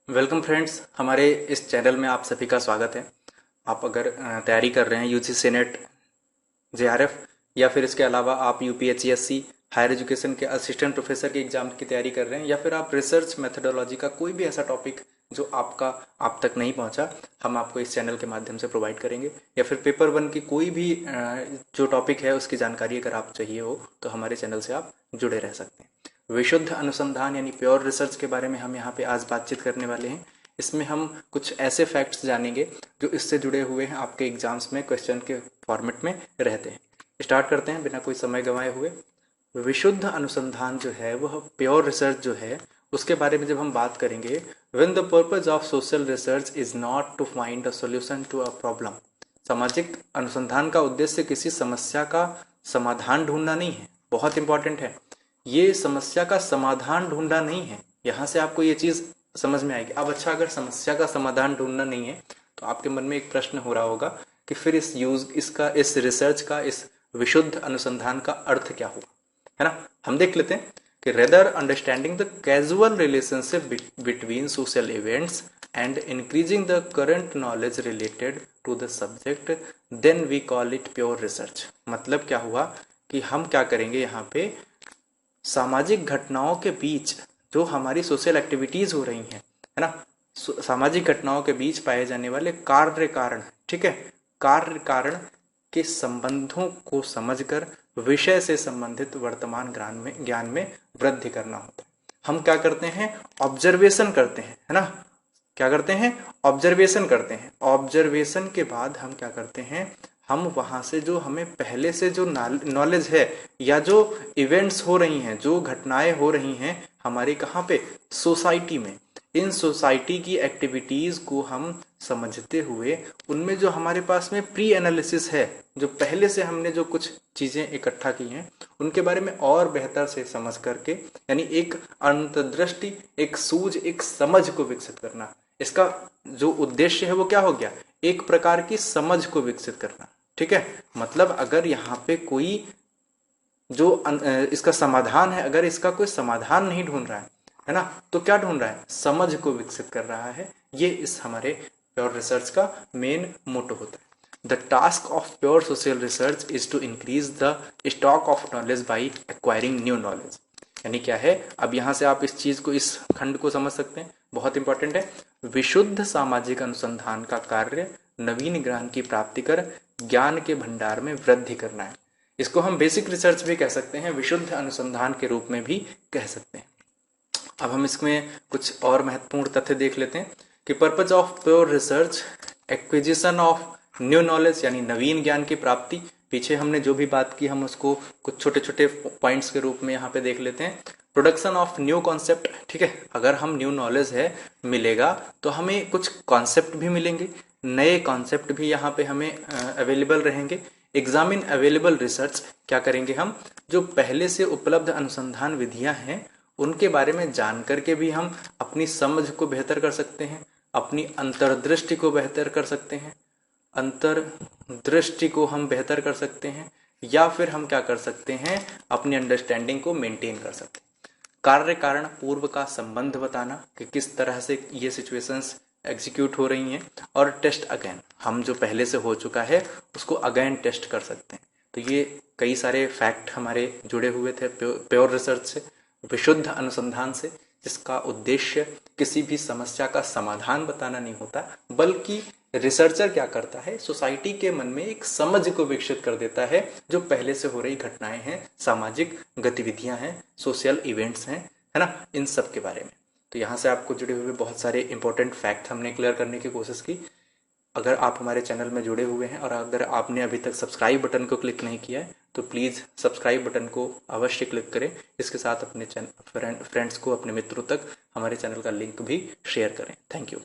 Welcome friends, हमारे इस channel में आप सभी का स्वागत है। आप अगर तैयारी कर रहे हैं यूजीसी नेट, जेआरएफ या फिर इसके अलावा आप यूपीएचसीएससी हायर एजुकेशन के असिस्टेंट प्रोफेसर के एग्जाम की तैयारी कर रहे हैं या फिर आप रिसर्च मेथोडोलॉजी का कोई भी ऐसा टॉपिक जो आप तक नहीं पहुंचा, हम आपको इस चैनल के माध्यम से प्रोवाइड करेंगे। या फिर पेपर 1 की कोई भी जो टॉपिक है उसकी जानकारी अगर आप चाहिए हो तो हमारे चैनल से आप जुड़े रह सकते हैं। विशुद्ध अनुसंधान यानी प्योर रिसर्च के बारे में हम यहाँ पे आज बातचीत करने वाले हैं। इसमें हम कुछ ऐसे फैक्ट्स जानेंगे जो इससे जुड़े हुए हैं, आपके एग्जाम्स में क्वेश्चन के फॉर्मेट में रहते हैं। स्टार्ट करते हैं बिना कोई समय गंवाए हुए। विशुद्ध अनुसंधान जो है वह प्योर रिसर्च जो है उसके बारे में जब हम बात करेंगे, when the purpose of social research is not to find a solution to a problem. सामाजिक अनुसंधान का उद्देश्य किसी समस्या का समाधान ढूंढना नहीं है। बहुत इंपॉर्टेंट है, ये समस्या का समाधान ढूंढना नहीं है। यहाँ से आपको ये चीज समझ में आएगी। अब अच्छा, अगर समस्या का समाधान ढूंढना नहीं है तो आपके मन में एक प्रश्न हो रहा होगा कि फिर इस रिसर्च का, इस विशुद्ध अनुसंधान का अर्थ क्या हुआ, है ना। हम देख लेते हैं कि rather understanding the casual relationship between social events and increasing the current knowledge related to the subject, then we call it pure research. मतलब क्या हुआ कि हम क्या करेंगे, यहाँ पे सामाजिक घटनाओं के बीच जो हमारी सोशल एक्टिविटीज हो रही हैं, है ना, सामाजिक घटनाओं के बीच पाए जाने वाले कार्य कारण, ठीक है, कार्य कारण के संबंधों को समझकर विषय से संबंधित वर्तमान ज्ञान में वृद्धि करना होता है। हम क्या करते हैं, ऑब्जर्वेशन करते हैं, है ना। क्या करते हैं, ऑब्जर्वेशन करते हैं। ऑब्जर्वेशन के बाद हम क्या करते हैं, हम वहां से जो हमें पहले से जो नॉलेज है या जो इवेंट्स हो रही हैं, जो घटनाएं हो रही हैं हमारी कहाँ पे, सोसाइटी में, इन सोसाइटी की एक्टिविटीज को हम समझते हुए उनमें जो हमारे पास में प्री एनालिसिस है, जो पहले से हमने जो कुछ चीजें इकट्ठा की हैं उनके बारे में और बेहतर से समझ करके, यानी एक अंतर्दृष्टि, एक सूझ, एक समझ को विकसित करना। इसका जो उद्देश्य है वो क्या हो गया, एक प्रकार की समझ को विकसित करना, ठीक है। मतलब अगर यहाँ पे कोई जो इसका समाधान है, अगर इसका कोई समाधान नहीं ढूंढ रहा है ना, तो क्या ढूंढ रहा है, समझ को विकसित कर रहा है। ये इस हमारे प्योर रिसर्च का मेन मोटो होता है। The task of pure social research is to increase the stock of knowledge by acquiring new knowledge. यानी क्या है, अब यहां से आप इस चीज को, इस खंड को समझ सकते हैं, बहुत इंपॉर्टेंट है। विशुद्ध सामाजिक अनुसंधान का कार्य नवीन ज्ञान की प्राप्ति कर ज्ञान के भंडार में वृद्धि करना है। इसको हम बेसिक रिसर्च भी कह सकते हैं, विशुद्ध अनुसंधान के रूप में भी कह सकते हैं। अब हम इसमें कुछ और महत्वपूर्ण तथ्य देख लेते हैं कि purpose of pure research, acquisition of new knowledge यानी नवीन ज्ञान की प्राप्ति। पीछे हमने जो भी बात की हम उसको कुछ छोटे छोटे पॉइंट्स के रूप में यहाँ पे देख लेते हैं। प्रोडक्शन ऑफ न्यू कॉन्सेप्ट, ठीक है, अगर हम न्यू नॉलेज है मिलेगा तो हमें कुछ कॉन्सेप्ट भी मिलेंगे, नए कॉन्सेप्ट भी यहाँ पे हमें अवेलेबल रहेंगे। एग्जामिन अवेलेबल रिसर्च, क्या करेंगे हम, जो पहले से उपलब्ध अनुसंधान विधियां हैं उनके बारे में जान करके भी हम अपनी समझ को बेहतर कर सकते हैं, अपनी अंतर्दृष्टि को बेहतर कर सकते हैं, अंतर्दृष्टि को हम बेहतर कर सकते हैं, या फिर हम क्या कर सकते हैं, अपनी अंडरस्टैंडिंग को मेंटेन कर सकते हैं। कार्य कारण पूर्व का संबंध बताना कि किस तरह से ये सिचुएशंस एग्जीक्यूट हो रही हैं, और टेस्ट अगेन, हम जो पहले से हो चुका है उसको अगेन टेस्ट कर सकते हैं। तो ये कई सारे फैक्ट हमारे जुड़े हुए थे प्योर रिसर्च से, विशुद्ध अनुसंधान से, जिसका उद्देश्य किसी भी समस्या का समाधान बताना नहीं होता, बल्कि रिसर्चर क्या करता है, सोसाइटी के मन में एक समझ को विकसित कर देता है जो पहले से हो रही घटनाएं हैं, सामाजिक गतिविधियां हैं, सोशल इवेंट्स हैं, है ना, इन सब के बारे में। तो यहाँ से आपको जुड़े हुए बहुत सारे इंपॉर्टेंट फैक्ट हमने क्लियर करने की कोशिश की। अगर आप हमारे चैनल में जुड़े हुए हैं और अगर आपने अभी तक सब्सक्राइब बटन को क्लिक नहीं किया है तो प्लीज़ सब्सक्राइब बटन को अवश्य क्लिक करें। इसके साथ अपने फ्रेंड्स को, अपने मित्रों तक हमारे चैनल का लिंक भी शेयर करें। Thank you.